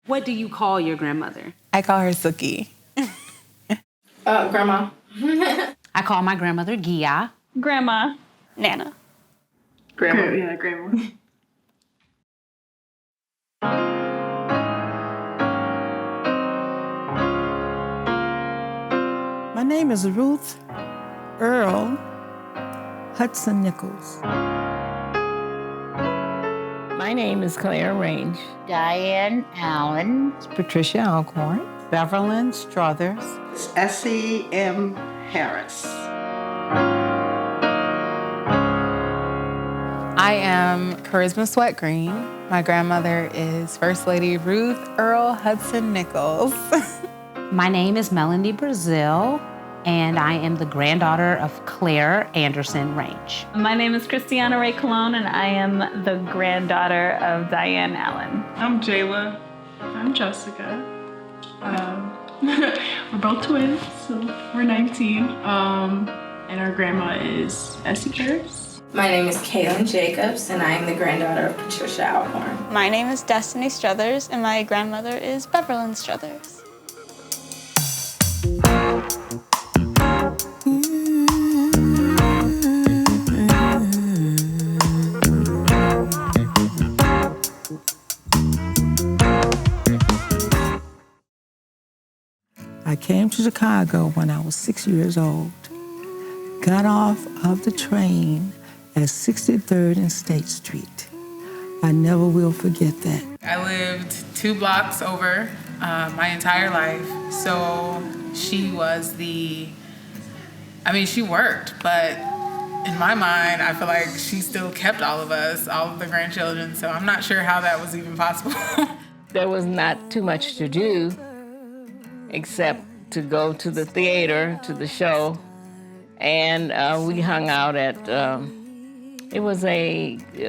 What do you call your grandmother? I call her Suki. Grandma. I call my grandmother Gia. Grandma. Nana. Grandma. Yeah, grandma. My name is Ruth Earl Hudson Nichols. My name is Claire Range. Diane Allen. Patricia Alcorn. Beverlyn Struthers. Essie M. Harris. I am Charisma Sweat Green. My grandmother is First Lady Ruth Earl Hudson Nichols. My name is Melanie Brazil, and I am the granddaughter of Claire Anderson Range. My name is Christiana Ray Colon, and I am the granddaughter of Diane Allen. I'm Jayla. I'm Jessica. We're both twins, so we're 19. And our grandma is Essie Harris. My name is Kaylin Jacobs, and I am the granddaughter of Patricia Alcorn. My name is Destiny Struthers, and my grandmother is Beverlyn Struthers. I came to Chicago when I was 6 years old. Got off of the train at 63rd and State Street. I never will forget that. I lived 2 blocks over my entire life. So she was she worked, but in my mind, I feel like she still kept all of us, all of the grandchildren. So I'm not sure how that was even possible. There was not too much to do except to go to the theater, to the show, and we hung out at, it was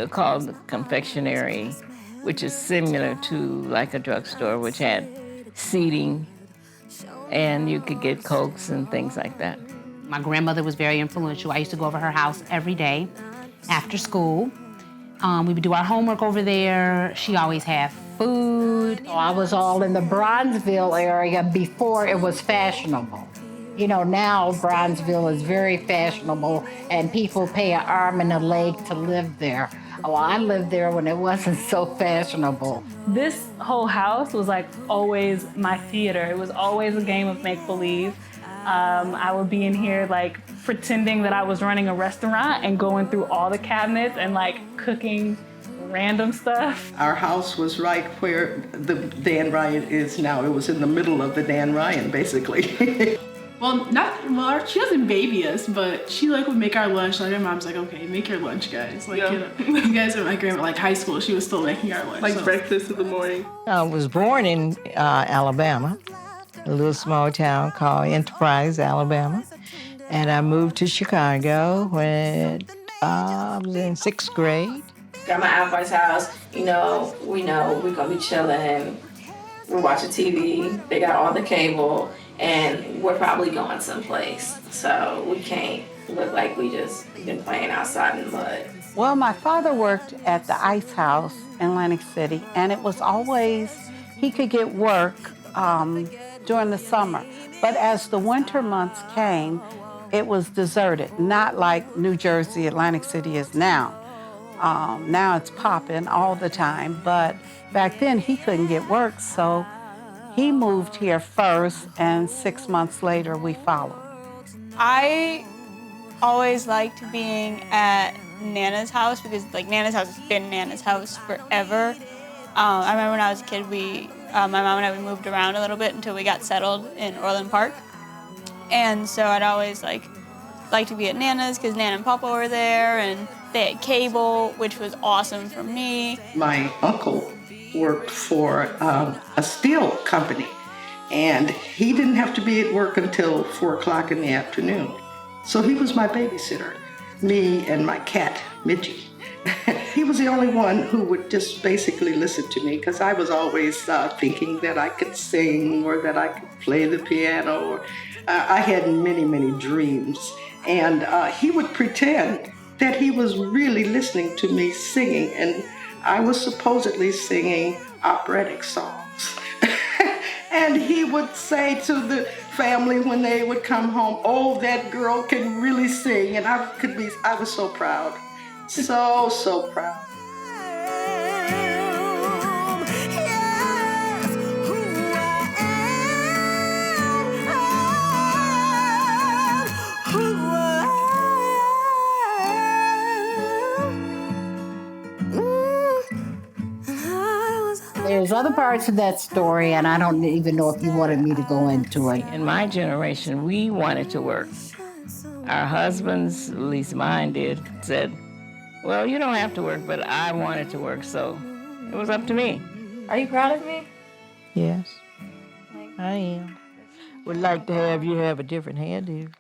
called the confectionery, which is similar to like a drugstore, which had seating, and you could get Cokes and things like that. My grandmother was very influential. I used to go over her house every day after school. We would do our homework over there. She always had food. I was all in the Bronzeville area before it was fashionable. You know, now Bronzeville is very fashionable and people pay an arm and a leg to live there. Well, I lived there when it wasn't so fashionable. This whole house was like always my theater. It was always a game of make-believe. I would be in here like pretending that I was running a restaurant and going through all the cabinets and like cooking random stuff. Our house was right where the Dan Ryan is now. It was in the middle of the Dan Ryan, basically. She doesn't baby us, but she like would make our lunch. Like my mom's like, okay, make your lunch, guys. Like, you know, you guys are my grandma, like high school, she was still making our lunch. Like breakfast in the morning. I was born in Alabama, a little small town called Enterprise, Alabama. And I moved to Chicago when I was in 6th grade. Grandma Alcorn's house, we know we're gonna be chilling, we're watching TV, they got all the cable, and we're probably going someplace. So we can't look like we just been playing outside in the mud. Well, my father worked at the Ice House in Atlantic City, and it was always, he could get work during the summer. But as the winter months came, it was deserted, not like New Jersey, Atlantic City is now. Now it's popping all the time, but back then he couldn't get work, so he moved here first, and 6 months later we followed. I always liked being at Nana's house because like Nana's house has been Nana's house forever. I remember when I was a kid, my mom and I, we moved around a little bit until we got settled in Orland Park. And so I'd always like to be at Nana's because Nana and Papa were there, and they had cable, which was awesome for me. My uncle worked for a steel company, and he didn't have to be at work until 4 o'clock in the afternoon. So he was my babysitter, me and my cat, Midgie. He was the only one who would just basically listen to me because I was always thinking that I could sing or that I could play the piano. I had many, many dreams. And he would pretend that he was really listening to me singing, and I was supposedly singing operatic songs. And he would say to the family when they would come home, "Oh, that girl can really sing." And I was so proud. So proud. There's other parts of that story, and I don't even know if you wanted me to go into it. In my generation, we wanted to work. Our husbands, at least mine did, said, well, you don't have to work, but I wanted to work, so it was up to me. Are you proud of me? Yes, I am. Would like to have you have a different hairdo.